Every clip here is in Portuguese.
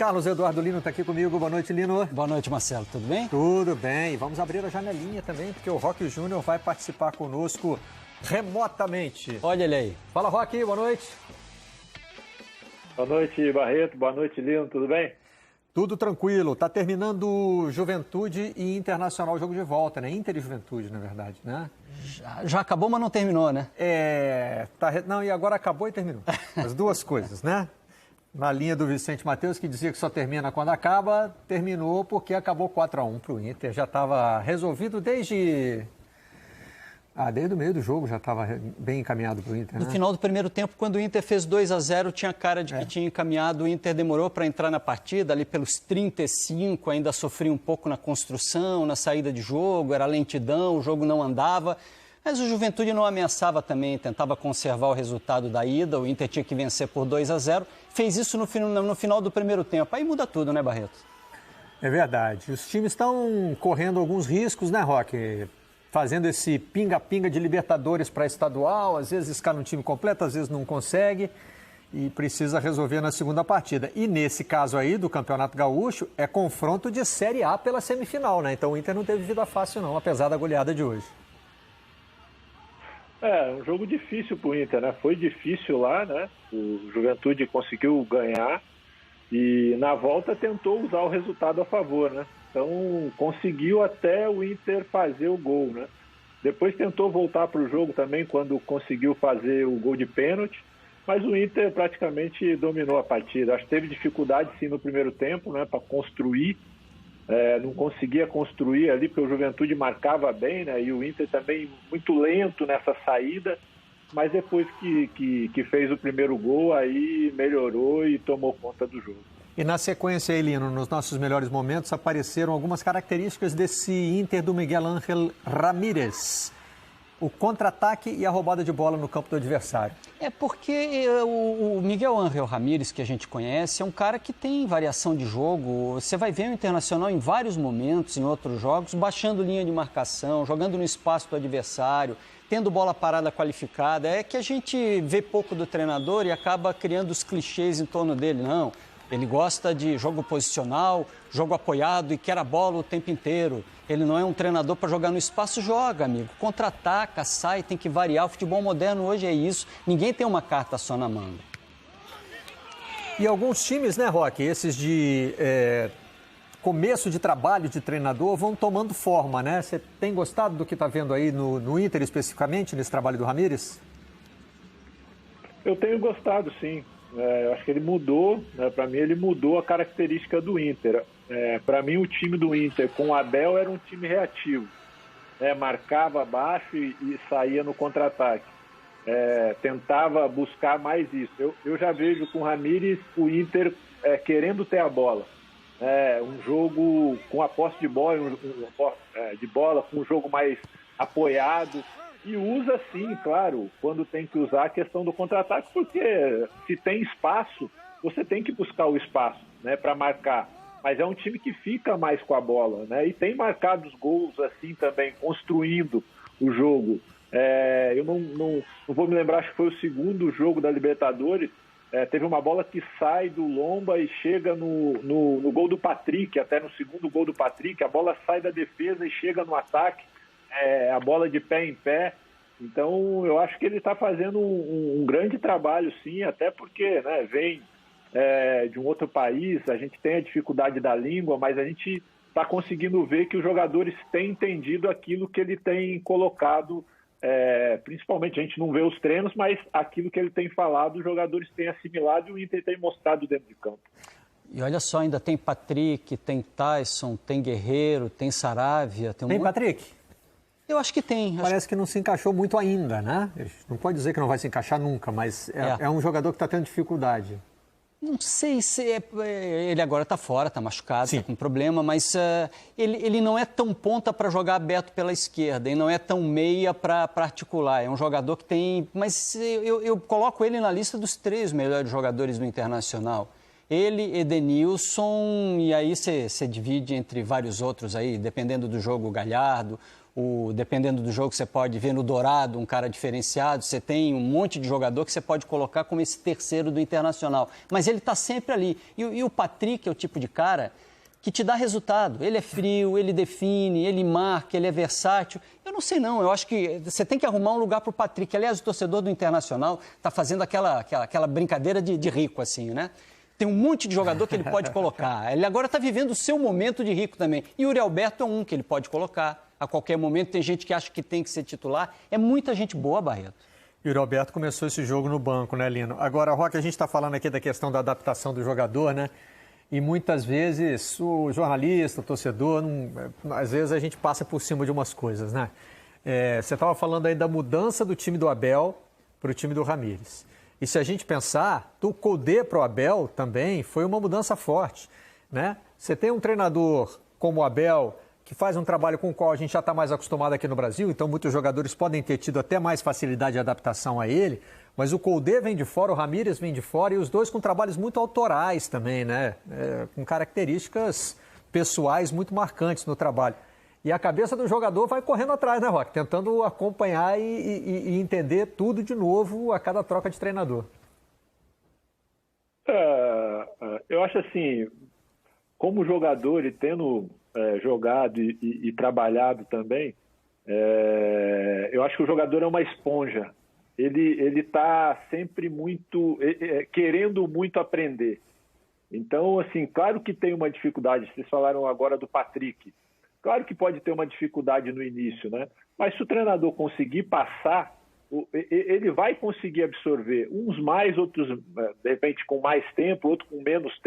Carlos Eduardo Lino está aqui comigo. Boa noite, Lino. Boa noite, Marcelo. Tudo bem? Tudo bem. Vamos abrir a janelinha também, porque o Roque Júnior vai participar conosco remotamente. Olha ele aí. Fala, Roque. Boa noite. Boa noite, Barreto. Boa noite, Lino. Tudo bem? Tudo tranquilo. Tá terminando Juventude e Internacional, o jogo de volta, né? Inter e Juventude, na verdade, né? Já acabou, mas não terminou, né? Não, e agora acabou e terminou. As duas coisas, né? Na linha do Vicente Matheus, que dizia que só termina quando acaba, terminou porque acabou 4-1 para o Inter. Já estava resolvido desde o meio do jogo, já estava bem encaminhado para o Inter, né? No final do primeiro tempo, quando o Inter fez 2-0, tinha cara de que tinha encaminhado. O Inter demorou para entrar na partida, ali pelos 35, ainda sofria um pouco na construção, na saída de jogo, era lentidão, o jogo não andava. Mas o Juventude não ameaçava também, tentava conservar o resultado da ida, o Inter tinha que vencer por 2-0, fez isso no final do primeiro tempo. Aí muda tudo, né, Barreto? É verdade. Os times estão correndo alguns riscos, né, Roque? Fazendo esse pinga-pinga de Libertadores para estadual, às vezes escala um time completo, às vezes não consegue e precisa resolver na segunda partida. E nesse caso aí do Campeonato Gaúcho, é confronto de Série A pela semifinal, né? Então o Inter não teve vida fácil não, apesar da goleada de hoje. Um jogo difícil para o Inter, né? Foi difícil lá, né? O Juventude conseguiu ganhar e na volta tentou usar o resultado a favor, né? Então conseguiu até o Inter fazer o gol, né? Depois tentou voltar para o jogo também quando conseguiu fazer o gol de pênalti, mas o Inter praticamente dominou a partida. Acho que teve dificuldade sim no primeiro tempo, né? Para construir. Não conseguia construir ali, porque o Juventude marcava bem, né? E o Inter também muito lento nessa saída, mas depois que fez o primeiro gol, aí melhorou e tomou conta do jogo. E na sequência, Elino, nos nossos melhores momentos, apareceram algumas características desse Inter do Miguel Ángel Ramírez. O contra-ataque e a roubada de bola no campo do adversário. É porque o Miguel Ángel Ramírez, que a gente conhece, é um cara que tem variação de jogo. Você vai ver o Internacional em vários momentos, em outros jogos, baixando linha de marcação, jogando no espaço do adversário, tendo bola parada qualificada. É que a gente vê pouco do treinador e acaba criando os clichês em torno dele. Não, ele gosta de jogo posicional, jogo apoiado e quer a bola o tempo inteiro. Ele não é um treinador para jogar no espaço, joga, amigo. Contra-ataca, sai, tem que variar. O futebol moderno hoje é isso. Ninguém tem uma carta só na manga. E alguns times, né, Roque, esses de começo de trabalho de treinador vão tomando forma, né? Você tem gostado do que está vendo aí no Inter especificamente, nesse trabalho do Ramírez? Eu tenho gostado, sim. Acho que ele mudou, né? Para mim ele mudou a característica do Inter. Para mim o time do Inter com o Abel era um time reativo, marcava baixo e saía no contra-ataque, tentava buscar mais isso. Eu já vejo com o Ramírez o Inter querendo ter a bola, um jogo com a posse de bola, com um jogo mais apoiado. E usa sim, claro, quando tem que usar a questão do contra-ataque, porque se tem espaço, você tem que buscar o espaço, né, para marcar. Mas é um time que fica mais com a bola, né, e tem marcado os gols assim também, construindo o jogo. Eu não vou me lembrar, acho que foi o segundo jogo da Libertadores, teve uma bola que sai do Lomba e chega no gol do Patrick, até no segundo gol do Patrick, a bola sai da defesa e chega no ataque. A bola de pé em pé. Então eu acho que ele está fazendo um grande trabalho, sim, até porque, né, vem de um outro país, a gente tem a dificuldade da língua, mas a gente está conseguindo ver que os jogadores têm entendido aquilo que ele tem colocado, principalmente a gente não vê os treinos, mas aquilo que ele tem falado, os jogadores têm assimilado e o Inter tem mostrado dentro de campo. E olha só, ainda tem Patrick, tem Tyson, tem Guerreiro, tem Saravia. Tem Patrick? Eu acho que tem. Parece que não se encaixou muito ainda, né? Não pode dizer que não vai se encaixar nunca, mas é um jogador que está tendo dificuldade. Não sei se ele agora está fora, está machucado, está com problema, mas ele não é tão ponta para jogar aberto pela esquerda e não é tão meia para articular. É um jogador que tem... Mas eu coloco ele na lista dos 3 melhores jogadores do Internacional. Ele, Edenilson, e aí você divide entre vários outros aí, dependendo do jogo, Galhardo. Dependendo do jogo, você pode ver no Dourado um cara diferenciado, você tem um monte de jogador que você pode colocar como esse terceiro do Internacional. Mas ele está sempre ali. E o Patrick é o tipo de cara que te dá resultado. Ele é frio, ele define, ele marca, ele é versátil. Eu não sei não, eu acho que você tem que arrumar um lugar para o Patrick. Aliás, o torcedor do Internacional está fazendo aquela brincadeira de rico, assim, né? Tem um monte de jogador que ele pode colocar. Ele agora está vivendo o seu momento de rico também. E o Yuri Alberto é um que ele pode colocar. A qualquer momento tem gente que acha que tem que ser titular. É muita gente boa, Barreto. Yuri Alberto começou esse jogo no banco, né, Lino? Agora, Roque, a gente está falando aqui da questão da adaptação do jogador, né? E muitas vezes o jornalista, o torcedor, às vezes a gente passa por cima de umas coisas, né? Você estava falando aí da mudança do time do Abel para o time do Ramírez. E se a gente pensar, do Coudet para o Abel também foi uma mudança forte, né? Você tem um treinador como o Abel, que faz um trabalho com o qual a gente já está mais acostumado aqui no Brasil, então muitos jogadores podem ter tido até mais facilidade de adaptação a ele, mas o Coudet vem de fora, o Ramírez vem de fora, e os dois com trabalhos muito autorais também, né? Com características pessoais muito marcantes no trabalho. E a cabeça do jogador vai correndo atrás, né, Roque? Tentando acompanhar e entender tudo de novo a cada troca de treinador. Eu acho assim, como jogador e tendo jogado e trabalhado também, eu acho que o jogador é uma esponja. Ele está sempre querendo muito aprender. Então, assim, claro que tem uma dificuldade. Vocês falaram agora do Patrick. Claro que pode ter uma dificuldade no início, né? Mas se o treinador conseguir passar, ele vai conseguir absorver. Uns mais, outros, de repente, com mais tempo, outros com menos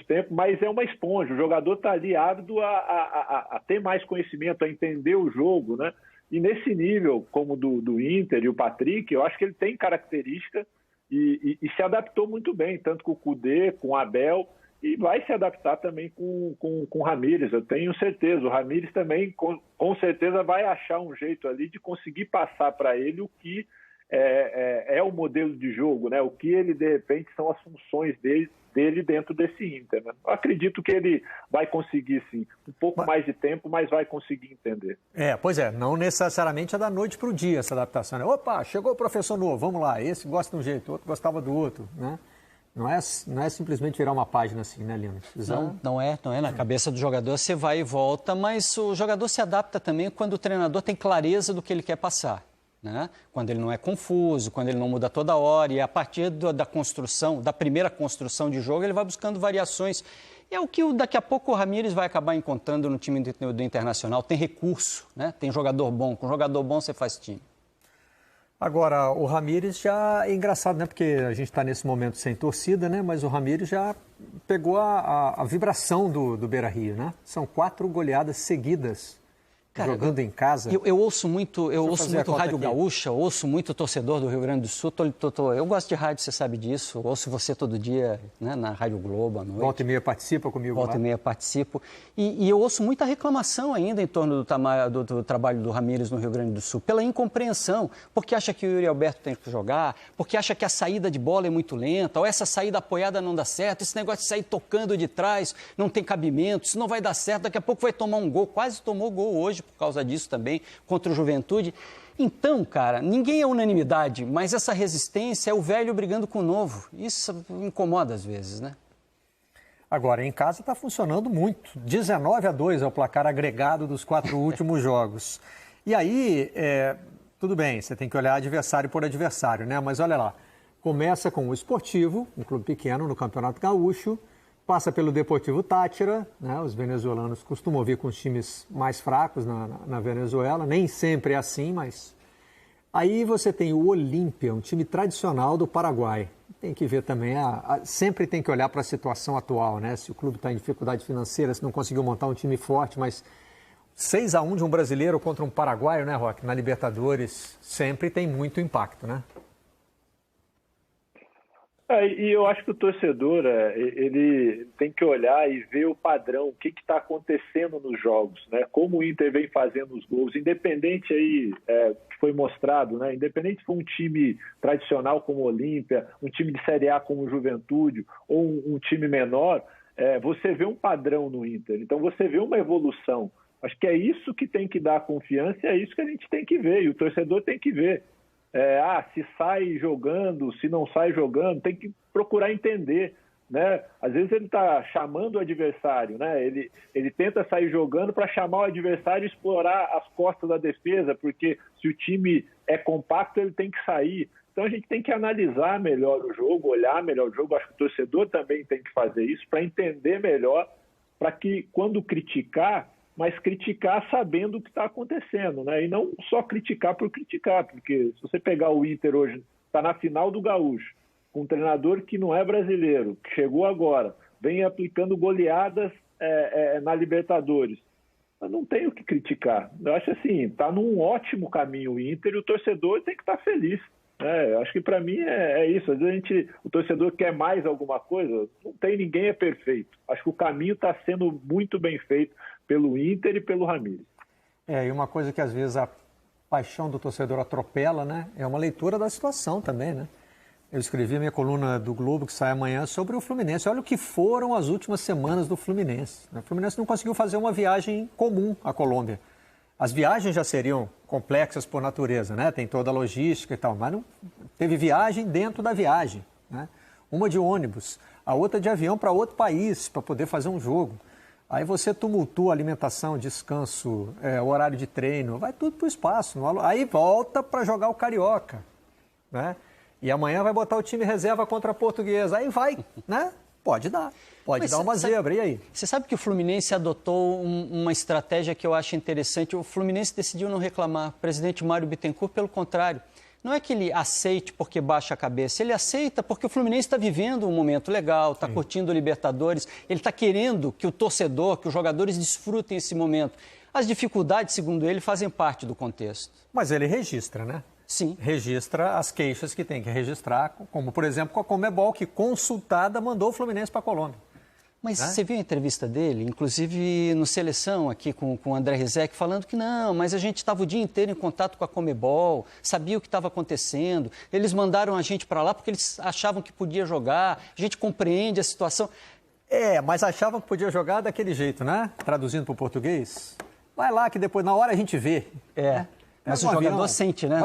tempo, mas é uma esponja. O jogador está ali ávido a ter mais conhecimento, a entender o jogo, né? E nesse nível, como do Inter e o Patrick, eu acho que ele tem característica e se adaptou muito bem, tanto com o Coudet, com o Abel, e vai se adaptar também com o Ramírez, eu tenho certeza. O Ramírez também, com certeza, vai achar um jeito ali de conseguir passar para ele o que é o modelo de jogo, né? O que ele, de repente, são as funções dele dentro desse Inter, né? Eu acredito que ele vai conseguir, sim, um pouco mais de tempo, mas vai conseguir entender. Pois é, não necessariamente é da noite para o dia essa adaptação, né? Opa, chegou o professor novo, vamos lá, esse gosta de um jeito, o outro gostava do outro, né? Não é simplesmente virar uma página assim, né, Lino? Não é. Na cabeça do jogador você vai e volta, mas o jogador se adapta também quando o treinador tem clareza do que ele quer passar, né? Quando ele não é confuso, quando ele não muda toda hora, e a partir da primeira construção de jogo, ele vai buscando variações. É o que daqui a pouco o Ramírez vai acabar encontrando no time do Internacional. Tem recurso, né? Tem jogador bom. Com jogador bom você faz time. Agora, o Ramírez já é engraçado, né? Porque a gente está nesse momento sem torcida, né? Mas o Ramírez já pegou a vibração do Beira-Rio, né? São 4 goleadas seguidas. Cara, jogando em casa. Eu ouço muito Rádio Gaúcha, ouço muito torcedor do Rio Grande do Sul. Eu gosto de rádio, você sabe disso. Ouço você todo dia, né, na Rádio Globo à noite. Volta e meia participa comigo lá. Volta e meia participo. E eu ouço muita reclamação ainda em torno do trabalho do Ramírez no Rio Grande do Sul. Pela incompreensão, porque acha que o Yuri Alberto tem que jogar, porque acha que a saída de bola é muito lenta, ou essa saída apoiada não dá certo, esse negócio de sair tocando de trás não tem cabimento, isso não vai dar certo, daqui a pouco vai tomar um gol. Quase tomou gol hoje por causa disso também, contra o Juventude. Então, cara, ninguém é unanimidade, mas essa resistência é o velho brigando com o novo. Isso incomoda às vezes, né? Agora, em casa está funcionando muito. 19-2 é o placar agregado dos 4 últimos jogos. E aí, tudo bem, você tem que olhar adversário por adversário, né? Mas olha lá, começa com o Sportivo, um clube pequeno no Campeonato Gaúcho, passa pelo Deportivo Táchira, né? Os venezuelanos costumam vir com os times mais fracos na Venezuela, nem sempre é assim, mas... Aí você tem o Olímpia, um time tradicional do Paraguai. Tem que ver também, sempre tem que olhar para a situação atual, né? Se o clube está em dificuldade financeira, se não conseguiu montar um time forte, mas 6-1 de um brasileiro contra um paraguaio, né, Roque? Na Libertadores sempre tem muito impacto, né? E eu acho que o torcedor ele tem que olhar e ver o padrão, o que está acontecendo nos jogos, né? Como o Inter vem fazendo os gols, independente aí, que foi mostrado, né? Independente se for um time tradicional como o Olímpia, um time de Série A como o Juventude ou um time menor, você vê um padrão no Inter. Então você vê uma evolução Acho que é isso que tem que dar confiança, é isso que a gente tem que ver, e o torcedor tem que ver. Se sai jogando, se não sai jogando, tem que procurar entender, né? Às vezes ele está chamando o adversário, né? Ele tenta sair jogando para chamar o adversário e explorar as costas da defesa, porque se o time é compacto, ele tem que sair. Então a gente tem que analisar melhor o jogo, olhar melhor o jogo. Acho que o torcedor também tem que fazer isso para entender melhor, para que quando criticar, mas criticar sabendo o que está acontecendo, né? E não só criticar por criticar, porque se você pegar o Inter hoje, está na final do Gaúcho, com um treinador que não é brasileiro, que chegou agora, vem aplicando goleadas na Libertadores. Mas não tem o que criticar. Eu acho assim, está num ótimo caminho o Inter e o torcedor tem que estar feliz. Acho que para mim é isso. Às vezes o torcedor quer mais alguma coisa, não tem, ninguém é perfeito. Acho que o caminho está sendo muito bem feito pelo Inter e pelo Ramírez. E uma coisa que às vezes a paixão do torcedor atropela, né? É uma leitura da situação também, né? Eu escrevi a minha coluna do Globo, que sai amanhã, sobre o Fluminense. Olha o que foram as últimas semanas do Fluminense. O Fluminense não conseguiu fazer uma viagem comum à Colômbia. As viagens já seriam complexas por natureza, né? Tem toda a logística e tal, mas não teve viagem dentro da viagem, né? Uma de ônibus, a outra de avião para outro país, para poder fazer um jogo. Aí você tumultua a alimentação, descanso, o horário de treino, vai tudo para o espaço. Aí volta para jogar o Carioca, né? E amanhã vai botar o time reserva contra a Portuguesa. Aí vai, né? Pode dar uma zebra, e aí? Você sabe que o Fluminense adotou uma estratégia que eu acho interessante. O Fluminense decidiu não reclamar. O presidente Mário Bittencourt, pelo contrário, não é que ele aceite porque baixa a cabeça, ele aceita porque o Fluminense está vivendo um momento legal, está curtindo o Libertadores, ele está querendo que o torcedor, que os jogadores desfrutem esse momento. As dificuldades, segundo ele, fazem parte do contexto. Mas ele registra, né? Sim. Registra as queixas que tem que registrar, como, por exemplo, com a Conmebol, que consultada mandou o Fluminense para a Colômbia. Mas você viu a entrevista dele, inclusive no Seleção, aqui com o André Rizek, falando que não, mas a gente estava o dia inteiro em contato com a Conmebol, sabia o que estava acontecendo, eles mandaram a gente para lá porque eles achavam que podia jogar, a gente compreende a situação. Mas achavam que podia jogar daquele jeito, né? Traduzindo para o português. Vai lá que depois, na hora, a gente vê. Mas o jogador sente, né?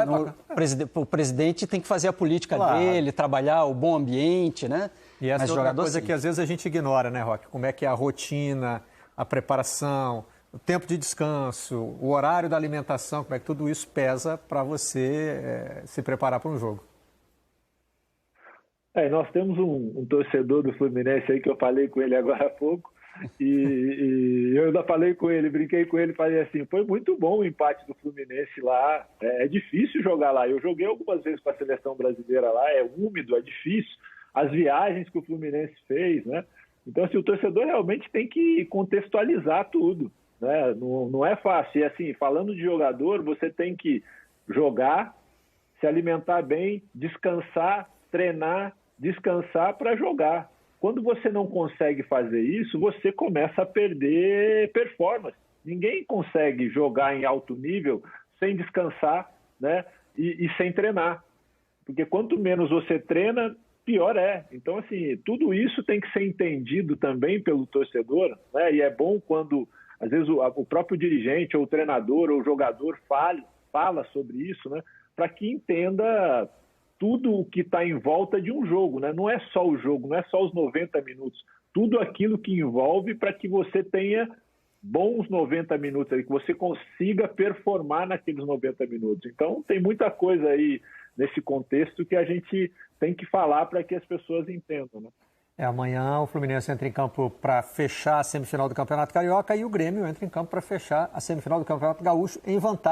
O presidente tem que fazer a política dele, trabalhar o bom ambiente, né? E essa é outra coisa que às vezes a gente ignora, né, Roque? Como é que é a rotina, a preparação, o tempo de descanso, o horário da alimentação, como é que tudo isso pesa para você se preparar para um jogo. Nós temos um torcedor do Fluminense aí que eu falei com ele agora há pouco, e eu ainda falei com ele, brinquei com ele, falei assim, foi muito bom o empate do Fluminense lá, é difícil jogar lá, eu joguei algumas vezes com a seleção brasileira lá, é úmido, é difícil, as viagens que o Fluminense fez, né? Então, assim, o torcedor realmente tem que contextualizar tudo, né? Não é fácil, e assim, falando de jogador, você tem que jogar, se alimentar bem, descansar, treinar, descansar para jogar. Quando você não consegue fazer isso, você começa a perder performance. Ninguém consegue jogar em alto nível sem descansar, né? E sem treinar. Porque quanto menos você treina, pior é. Então, assim, tudo isso tem que ser entendido também pelo torcedor, né? E é bom quando, às vezes, o próprio dirigente, ou o treinador, ou o jogador fala sobre isso, né? Para que entenda tudo o que está em volta de um jogo, né? Não é só o jogo, não é só os 90 minutos. Tudo aquilo que envolve para que você tenha bons 90 minutos, que você consiga performar naqueles 90 minutos. Então, tem muita coisa aí nesse contexto que a gente tem que falar para que as pessoas entendam, né? Amanhã o Fluminense entra em campo para fechar a semifinal do Campeonato Carioca e o Grêmio entra em campo para fechar a semifinal do Campeonato Gaúcho em vantagem.